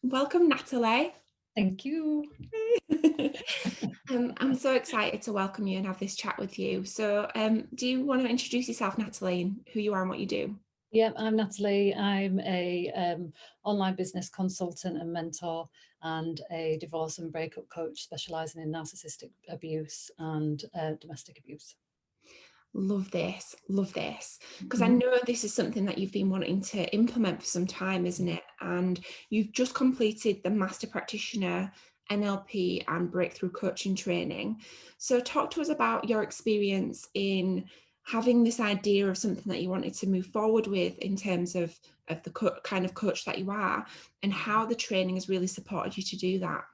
Welcome, Natalie. Thank you. I'm so excited to welcome you and have this chat with you. So, do you want to introduce yourself, Natalie, and who you are and what you do? Yeah, I'm Natalie. I'm a online business consultant and mentor and a divorce and breakup coach specialising in narcissistic abuse and domestic abuse. Love this, because I Mhm. know this is something that you've been wanting to implement for some time, isn't it? And you've just completed the Master Practitioner NLP and Breakthrough Coaching training. So, talk to us about your experience in having this idea of something that you wanted to move forward with in terms of the kind of coach that you are, and how the training has really supported you to do that.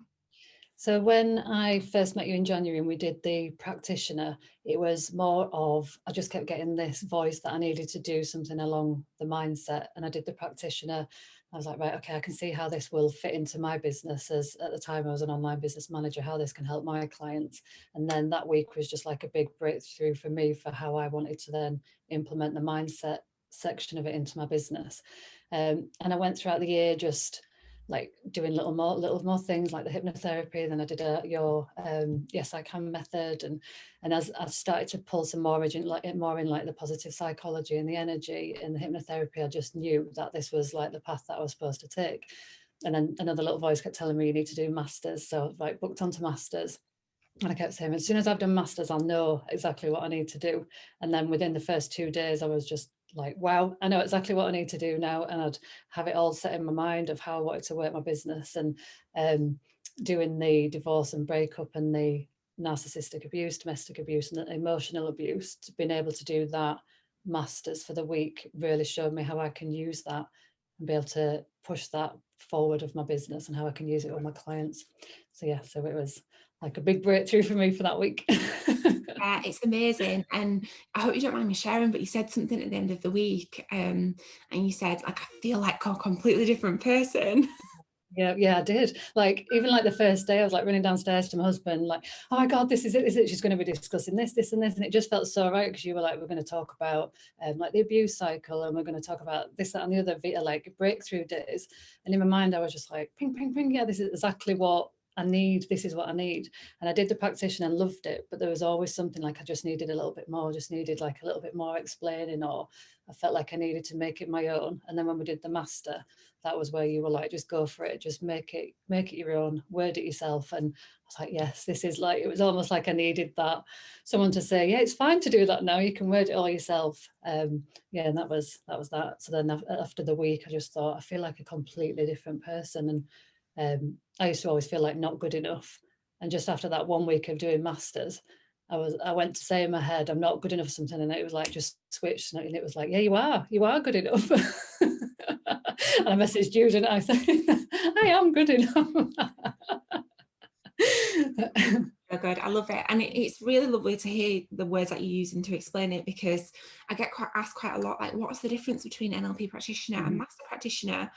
So when I first met you in January and we did the practitioner, it was more of, I just kept getting this voice that I needed to do something along the mindset. And I did the practitioner. I was like, right, okay, I can see how this will fit into my business, as at the time I was an online business manager, how this can help my clients. And then that week was just like a big breakthrough for me for how I wanted to then implement the mindset section of it into my business. And I went throughout the year just like doing little more things like the hypnotherapy. Then I did your Yes I Can method, and as I started to pull some more in like the positive psychology and the energy and the hypnotherapy, I just knew that this was like the path that I was supposed to take. And then another little voice kept telling me you need to do masters, so like booked onto masters. And I kept saying, as soon as I've done masters, I'll know exactly what I need to do. And then within the first 2 days, I was just like, wow, I know exactly what I need to do now. And I'd have it all set in my mind of how I wanted to work my business, and doing the divorce and breakup and the narcissistic abuse, domestic abuse, and the emotional abuse. Being able to do that masters for the week really showed me how I can use that and be able to push that forward of my business and how I can use it with my clients. So yeah, so it was like a big breakthrough for me for that week. It's amazing, and I hope you don't mind me sharing, but you said something at the end of the week, and you said, like, I feel like a completely different person. Yeah, I did. Like, even like the first day, I was like running downstairs to my husband, like, oh my God, this is it. She's going to be discussing this, and this. And it just felt so right, because you were like, we're going to talk about like the abuse cycle, and we're going to talk about this, that, and the other, like breakthrough days. And in my mind, I was just like, ping, ping, ping. Yeah, this is exactly what I need. This is what I need. And I did the practitioner and loved it. But there was always something like I just needed a little bit more, just needed like a little bit more explaining, or I felt like I needed to make it my own. And then when we did the master, that was where you were like, just go for it, just make it your own, word it yourself. And I was like, yes, this is like, it was almost like I needed that, someone to say, yeah, it's fine to do that now, you can word it all yourself. Yeah, and that was that. So then after the week, I just thought, I feel like a completely different person. And I used to always feel like not good enough. And just after that 1 week of doing masters, I went to say in my head, I'm not good enough for something, and it was like just switched, and it was like, yeah, you are good enough. And I messaged you, didn't I? Saying, I am good enough. So good. I love it. And it's really lovely to hear the words that you're using to explain it, because I get asked quite a lot, like, what's the difference between NLP practitioner and master practitioner?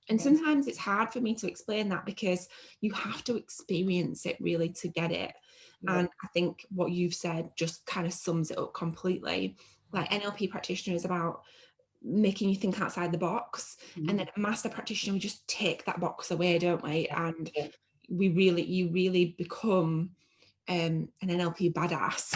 And Yeah. sometimes it's hard for me to explain that, because you have to experience it really to get it. Yeah. And I think what you've said just kind of sums it up completely. Like, NLP practitioner is about making you think outside the box. And then a master practitioner, we just take that box away, don't we? And Yeah. you really become an NLP badass.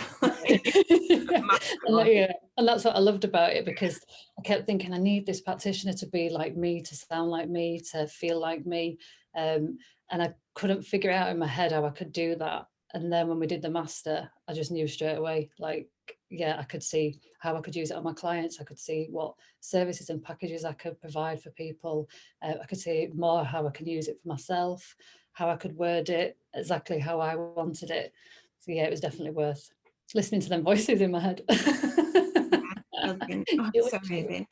Yeah, and that's what I loved about it, because I kept thinking I need this practitioner to be like me, to sound like me, to feel like me, and I couldn't figure out in my head how I could do that. And then when we did the master, I just knew straight away, like, yeah, I could see how I could use it on my clients. I could see what services and packages I could provide for people. I could see more how I can use it for myself, how I could word it exactly how I wanted it. So yeah, it was definitely worth listening to them voices in my head. Brilliant. Oh, it's so amazing.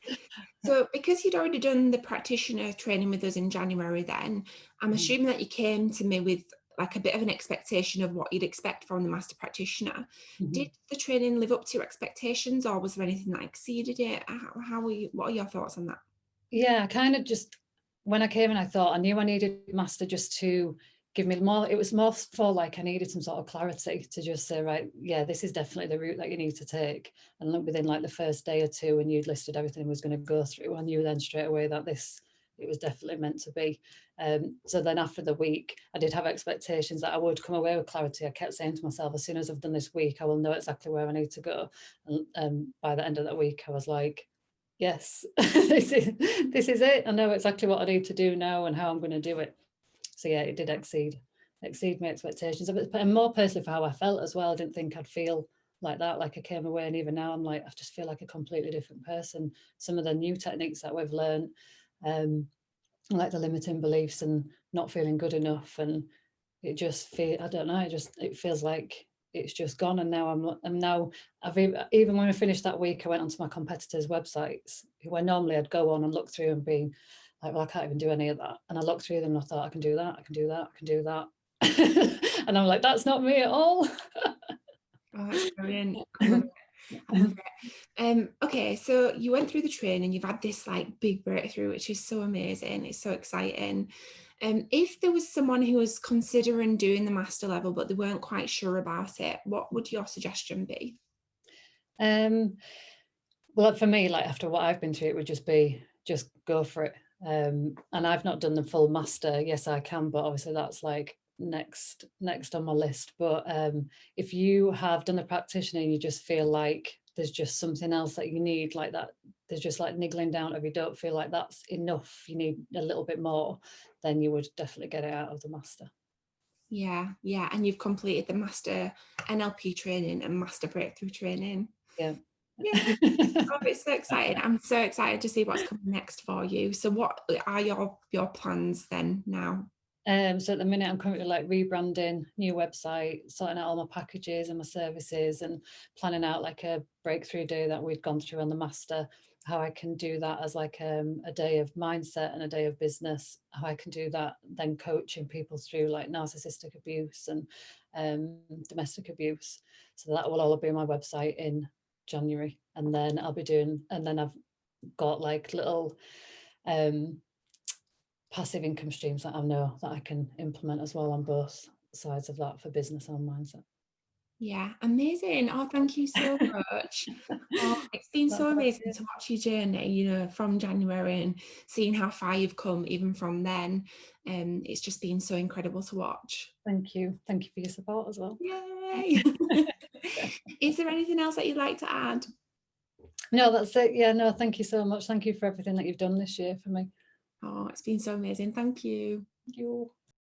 So, because you'd already done the practitioner training with us in January, then I'm assuming that you came to me with like a bit of an expectation of what you'd expect from the master practitioner. Did the training live up to your expectations, or was there anything that exceeded it? How were you? What are your thoughts on that? Yeah, I kind of just, when I came in, I thought I knew I needed master just to give me more. It was more for like I needed some sort of clarity to just say, right, yeah, this is definitely the route that you need to take. And look, within like the first day or two, when you'd listed everything I was going to go through, I knew then straight away that this it was definitely meant to be. So then after the week, I did have expectations that I would come away with clarity. I kept saying to myself, as soon as I've done this week, I will know exactly where I need to go. And by the end of that week, I was like, yes, this is it. I know exactly what I need to do now and how I'm going to do it. So yeah, it did exceed my expectations. And more personally for how I felt as well. I didn't think I'd feel like that. Like I came away, and even now I'm like, I just feel like a completely different person. Some of the new techniques that we've learned, like the limiting beliefs and not feeling good enough, and it just I don't know, it feels like it's just gone. And now even when I finished that week, I went onto my competitors' websites, where normally I'd go on and look through and be like, well, I can't even do any of that. And I looked through them and I thought, I can do that, I can do that, I can do that. And I'm like, that's not me at all. Oh, that's brilliant. I love it. I love it. Okay, so you went through the training, you've had this like big breakthrough, which is so amazing. It's so exciting. If there was someone who was considering doing the master level, but they weren't quite sure about it, what would your suggestion be? Well, for me, like after what I've been through, it would just be, just go for it. And I've not done the full master. Yes, I can, but obviously that's like next on my list. But if you have done a practitioner and you just feel like there's just something else that you need, like that, there's just like niggling down, if you don't feel like that's enough, you need a little bit more, then you would definitely get it out of the master. Yeah, and you've completed the master NLP training and master breakthrough training. Yeah. Oh, it's so exciting. I'm so excited to see what's coming next for you. So what are your plans then now? So at the minute, I'm currently like rebranding, new website, sorting out all my packages and my services, and planning out like a breakthrough day that we've gone through on the master, how I can do that as like a day of mindset and a day of business, how I can do that, then coaching people through like narcissistic abuse and domestic abuse. So that will all be on my website in January. And then I've got like little passive income streams that I know that I can implement as well on both sides of that, for business and mindset. Yeah, amazing. Oh, thank you so much. Oh, it's been so amazing to watch your journey, from January and seeing how far you've come even from then. It's just been so incredible to watch. Thank you. Thank you for your support as well. Yay! Is there anything else that you'd like to add? No, that's it. Yeah, no, thank you so much. Thank you for everything that you've done this year for me. Oh, it's been so amazing. Thank you. Thank you.